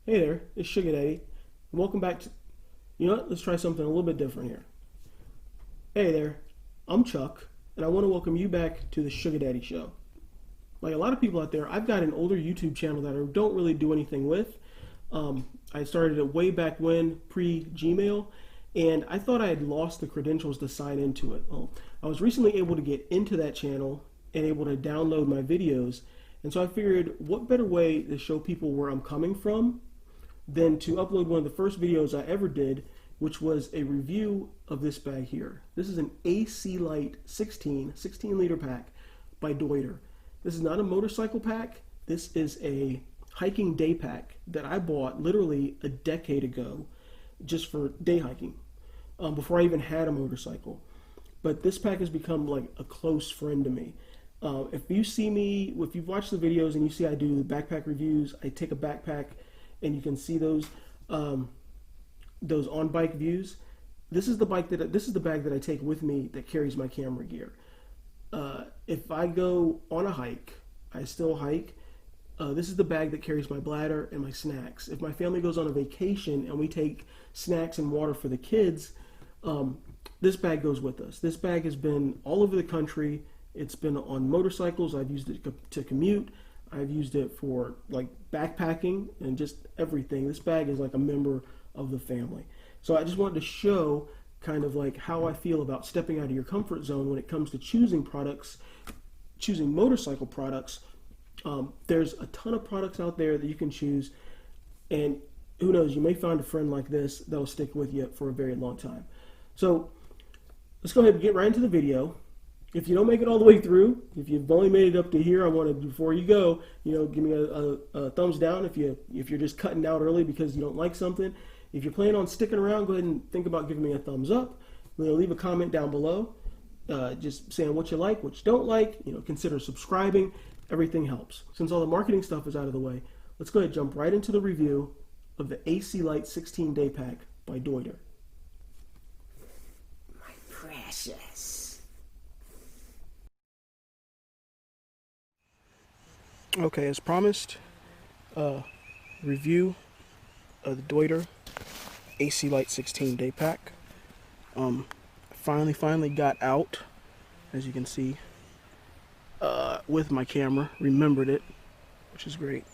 Hey there, it's Sugar Daddy. And welcome back to. You know what? Let's try something a little bit different here. Hey there, I'm Chuck, and I want to welcome you back to the Sugar Daddy Show. Like a lot of people out there, I've got an older YouTube channel that I don't really do anything with. I started it way back when, pre Gmail, and I thought I had lost the credentials to sign into it. Well, I was recently able to get into that channel and able to download my videos, and so I figured what better way to show people where I'm coming from than to upload one of the first videos I ever did, which was a review of this bag here. This is an AC Lite 16 liter pack by Deuter. This is not a motorcycle pack. This is a hiking day pack that I bought literally a decade ago just for day hiking, before I even had a motorcycle. But this pack has become like a close friend to me. If you see me, if you've watched the videos and you see I do backpack reviews, I take a backpack and you can see those on bike views. This is the bag that I take with me that carries my camera gear. If I go on a hike, I still hike. This is the bag that carries my bladder and my snacks. If my family goes on a vacation and we take snacks and water for the kids, this bag goes with us. This bag has been all over the country. It's been on motorcycles. I've used it to commute. I've used it for like backpacking and just everything. This bag is like a member of the family. So I just wanted to show kind of like how I feel about stepping out of your comfort zone when it comes to choosing products, choosing motorcycle products. There's a ton of products out there that you can choose, and who knows, you may find a friend like this that'll stick with you for a very long time. So let's go ahead and get right into the video. If you don't make it all the way through, if you've only made it up to here, I want to, before you go, give me a thumbs down if you're just cutting out early because you don't like something. If you're planning on sticking around, go ahead and think about giving me a thumbs up. Leave a comment down below, just saying what you like, what you don't like. Consider subscribing. Everything helps. Since all the marketing stuff is out of the way, let's go ahead and jump right into the review of the AC Lite 16 day pack by Deuter. My precious. Okay, as promised, review of the Deuter AC Lite 16 day pack. Finally got out, as you can see, with my camera. Remembered it, which is great.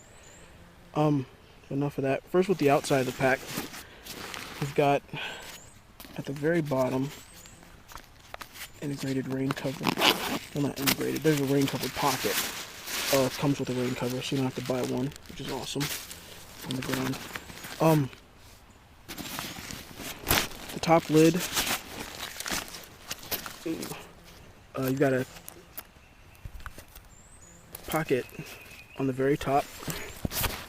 Enough of that. First, with the outside of the pack, we've got at the very bottom integrated rain cover. Well, not integrated. There's a rain cover pocket. It comes with a rain cover, so you don't have to buy one, which is awesome. On the ground. The top lid. You've got a pocket on the very top.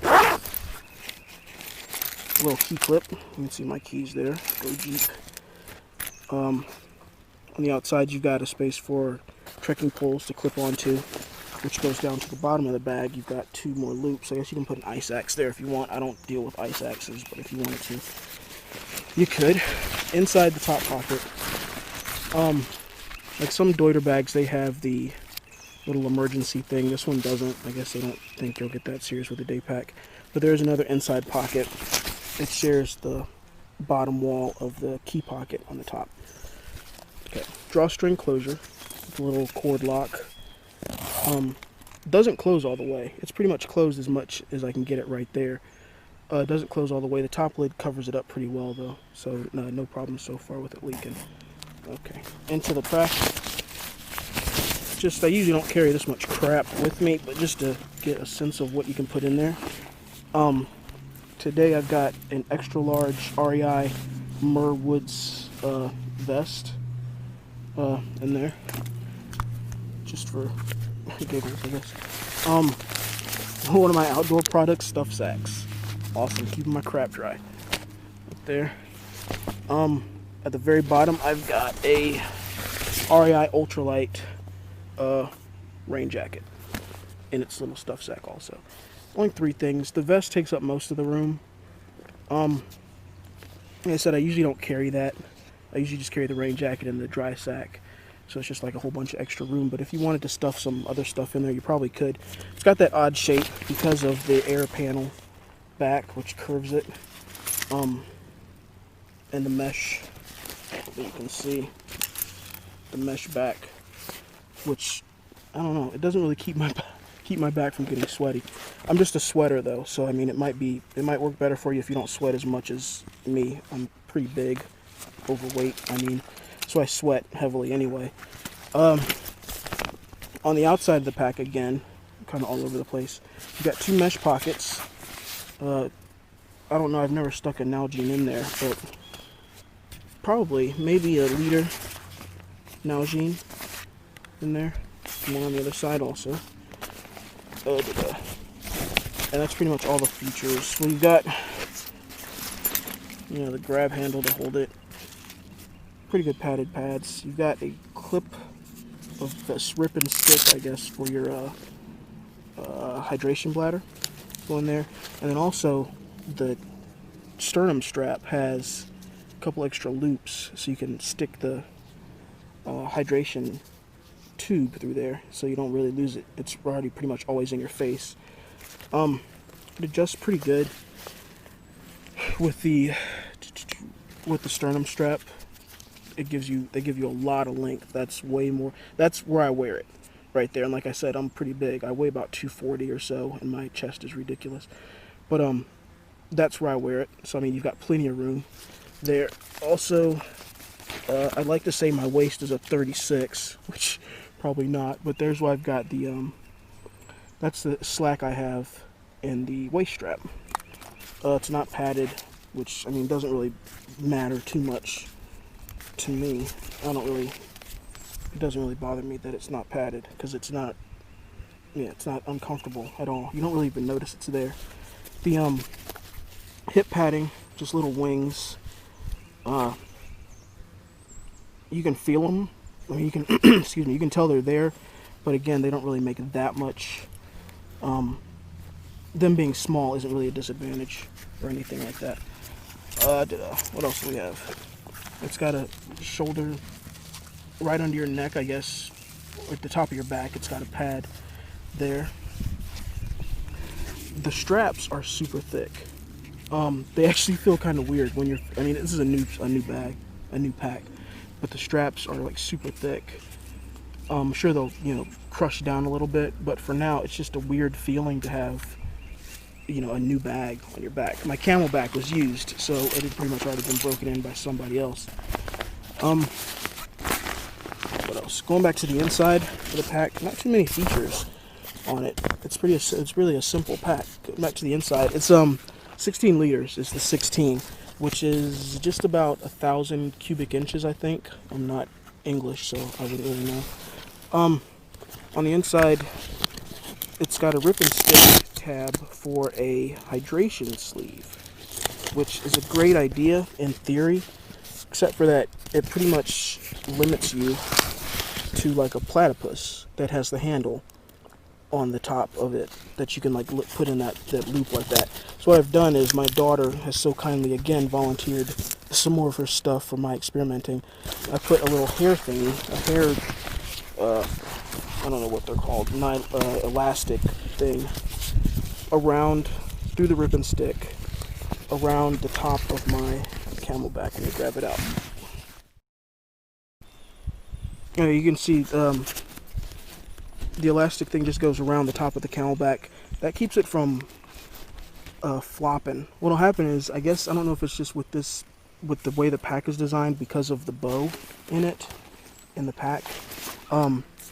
A little key clip. You can see my keys there. Go Jeep. On the outside, you've got a space for trekking poles to clip onto, which goes down to the bottom of the bag. You've got two more loops. I guess you can put an ice axe there if you want. I don't deal with ice axes, but if you wanted to, you could. Inside the top pocket, like some Deuter bags, they have the little emergency thing. This one doesn't. I guess they don't think you'll get that serious with a day pack. But there's another inside pocket. It shares the bottom wall of the key pocket on the top. Okay, drawstring closure with a little cord lock. Doesn't close all the way. It's pretty much closed as much as I can get it right there. It doesn't close all the way. The top lid covers it up pretty well though, so no problem so far with it leaking. Okay, into the pack. I usually don't carry this much crap with me, but just to get a sense of what you can put in there. Today I've got an extra large REI Merwoods vest in there, just for giggles, I guess. One of my outdoor products, stuff sacks. Awesome, keeping my crap dry. Up there. At the very bottom, I've got a REI ultralight rain jacket in its little stuff sack also. Only three things. The vest takes up most of the room. Like I said, I usually don't carry that. I usually just carry the rain jacket in the dry sack. So it's just like a whole bunch of extra room. But if you wanted to stuff some other stuff in there, you probably could. It's got that odd shape because of the air panel back, which curves it, and the mesh that you can see, the mesh back, which I don't know, it doesn't really keep my back from getting sweaty. I'm just a sweater though, so I mean it might work better for you if you don't sweat as much as me. I'm pretty big, overweight, I mean, so I sweat heavily anyway. On the outside of the pack, again, kind of all over the place, you got 2 mesh pockets. I don't know, I've never stuck a Nalgene in there, but maybe a liter Nalgene in there. And one on the other side also. And that's pretty much all the features. We've got, the grab handle to hold it. Pretty good padded pads. You've got a clip of this rip and stick, I guess, for your hydration bladder going there. And then also the sternum strap has a couple extra loops so you can stick the hydration tube through there so you don't really lose it. It's already pretty much always in your face. It adjusts pretty good with the sternum strap. They give you a lot of length. That's where I wear it right there. And like I said, I'm pretty big. I weigh about 240 or so and my chest is ridiculous. But that's where I wear it. So I mean, you've got plenty of room there. Also, I'd like to say my waist is a 36, which probably not, but there's why I've got the that's the slack I have in the waist strap. It's not padded, which I mean doesn't really matter too much to me. It doesn't really bother me that it's not padded, because it's not uncomfortable at all. You don't really even notice it's there. The hip padding, just little wings. You can feel them. I mean, you can excuse me. You can tell they're there, but again, they don't really make that much. Them being small isn't really a disadvantage or anything like that. What else do we have? It's got a shoulder right under your neck, I guess, or at the top of your back. It's got a pad there. The straps are super thick. They actually feel kind of weird when I mean, this is a new pack, but the straps are like super thick. I'm sure they'll, crush down a little bit, but for now, it's just a weird feeling to have, a new bag on your back. My Camelback was used, so it had pretty much already been broken in by somebody else. What else? Going back to the inside of the pack, not too many features on it. It's really a simple pack. Going back to the inside, it's 16 liters is the 16, which is just about 1,000 cubic inches, I think. I'm not English, so I wouldn't really know. On the inside, it's got a rip and stick tab for a hydration sleeve, which is a great idea in theory, except for that it pretty much limits you to like a platypus that has the handle on the top of it that you can like put in that loop like that. So what I've done is my daughter has so kindly again volunteered some more of her stuff for my experimenting. I put a little hair thingy, I don't know what they're called, elastic thing around through the rip and stick around the top of my Camelback. Let me grab it out. You can see the elastic thing just goes around the top of the Camelback. That keeps it from flopping. What'll happen is, I don't know if it's just with the way the pack is designed because of the bow in the pack.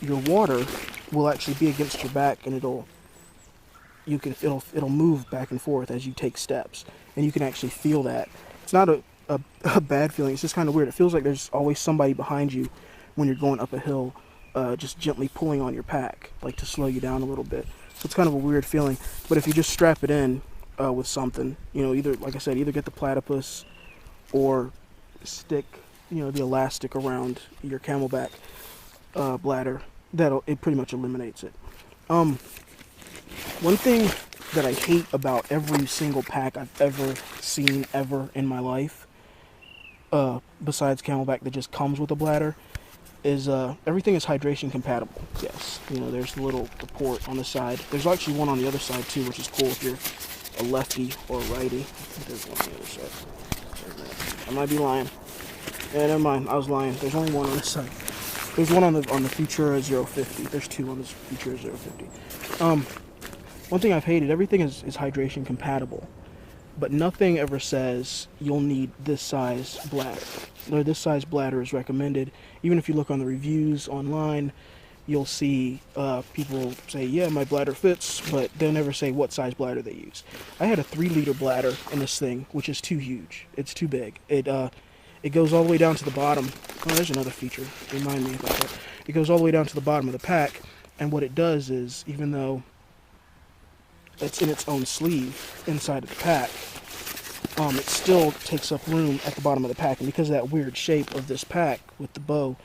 Your water will actually be against your back, and it'll move back and forth as you take steps, and you can actually feel that. It's not a bad feeling. It's just kind of weird. It feels like there's always somebody behind you when you're going up a hill, just gently pulling on your pack, like to slow you down a little bit. So it's kind of a weird feeling. But if you just strap it in with something, either, like I said, either get the platypus or stick, the elastic around your Camelback bladder, it pretty much eliminates it. One thing that I hate about every single pack I've ever seen ever in my life, besides Camelback that just comes with a bladder, is everything is hydration compatible. Yes, there's the port on the side. There's actually one on the other side too, which is cool if you're a lefty or a righty. I think there's one on the other side. I might be lying. Yeah, never mind. I was lying. There's only one on this side. There's one on the Futura 050. There's two on this Futura 050. One thing I've hated, everything is hydration compatible, but nothing ever says you'll need this size bladder. Or this size bladder is recommended. Even if you look on the reviews online, you'll see people say, yeah, my bladder fits, but they'll never say what size bladder they use. I had a 3-liter bladder in this thing, which is too huge. It's too big. It goes all the way down to the bottom. Oh, there's another feature. Remind me about that. It goes all the way down to the bottom of the pack, and what it does is, even though it's in its own sleeve inside of the pack, it still takes up room at the bottom of the pack, and because of that weird shape of this pack with the bow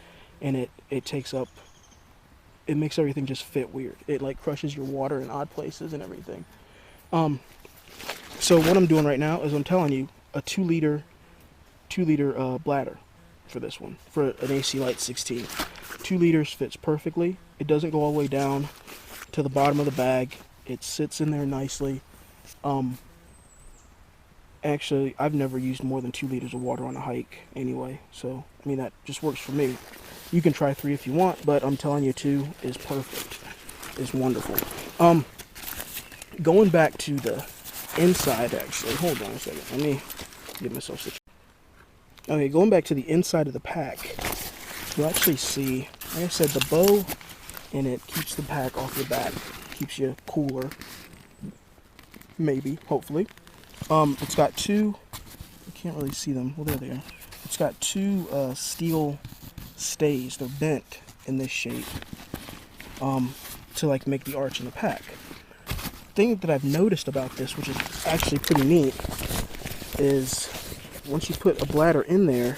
in it, it makes everything just fit weird. It like crushes your water in odd places and everything. So what I'm doing right now is I'm telling you a 2-liter bladder for this one, for an AC Lite 16. 2 liters fits perfectly. It doesn't go all the way down to the bottom of the bag. It sits in there nicely. Actually, I've never used more than 2 liters of water on a hike anyway, so I mean that just works for me. You can try 3 if you want, but I'm telling you 2 is perfect. It's wonderful. Going back to the inside, actually, hold on a second. Let me get myself situated. Okay, going back to the inside of the pack, you'll actually see, like I said, the bow in it keeps the pack off your back, keeps you cooler, maybe, hopefully. It's got 2, you can't really see them, well there they are. It's got 2 steel stays, they're bent in this shape, to like make the arch in the pack. Thing that I've noticed about this, which is actually pretty neat, is once you put a bladder in there,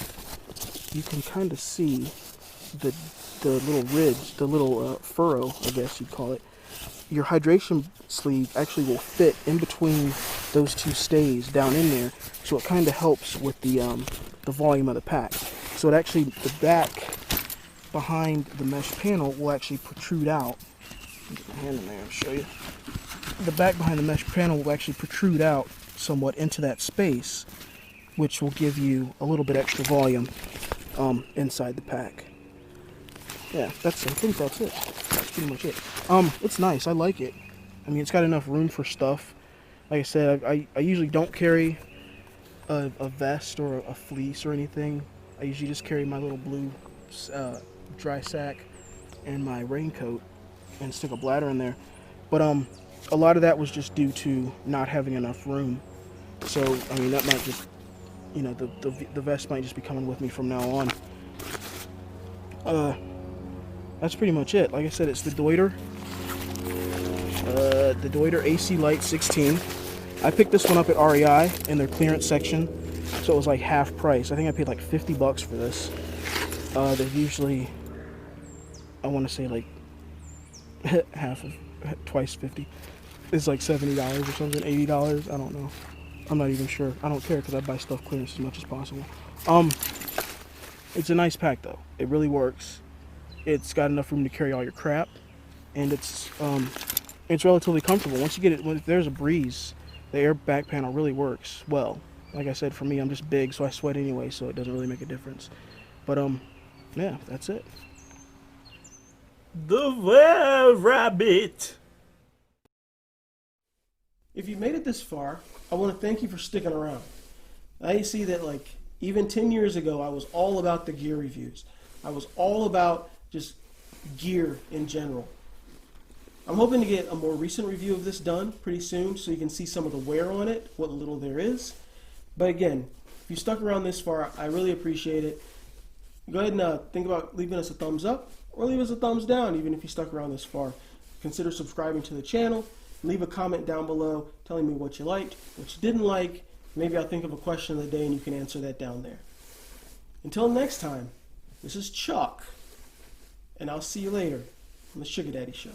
you can kind of see the little ridge, the little furrow, I guess you'd call it. Your hydration sleeve actually will fit in between those 2 stays down in there, so it kind of helps with the volume of the pack. So it actually, the back behind the mesh panel will actually protrude out. Get my hand in there and show you. The back behind the mesh panel will actually protrude out somewhat into that space, which will give you a little bit extra volume inside the pack. Yeah, I think that's it. That's pretty much it. It's nice. I like it. I mean, it's got enough room for stuff. Like I said, I usually don't carry a vest or a fleece or anything. I usually just carry my little blue dry sack and my raincoat and stick a bladder in there. But a lot of that was just due to not having enough room. So, I mean, that might just, you know, the vest might just be coming with me from now on. That's pretty much it. Like I said, it's the Deuter AC Lite 16. I picked this one up at REI in their clearance section, so it was like half price. I think I paid like $50 for this. They're usually, I want to say like twice 50. It's like $70 or something, $80. I don't know. I'm not even sure. I don't care because I buy stuff clearance as much as possible. It's a nice pack though. It really works. It's got enough room to carry all your crap, and it's relatively comfortable. Once you get it, if there's a breeze, the air back panel really works well. Like I said, for me, I'm just big, so I sweat anyway, so it doesn't really make a difference. But yeah, that's it. The rabbit. If you made it this far, I want to thank you for sticking around. I see that, like, even 10 years ago, I was all about the gear reviews. I was all about just gear in general. I'm hoping to get a more recent review of this done pretty soon so you can see some of the wear on it, what little there is. But again, if you stuck around this far, I really appreciate it. Go ahead and think about leaving us a thumbs up or leave us a thumbs down even if you stuck around this far. Consider subscribing to the channel. Leave a comment down below telling me what you liked, what you didn't like. Maybe I'll think of a question of the day and you can answer that down there. Until next time, this is Chuck, and I'll see you later on the Sugar Daddy Show.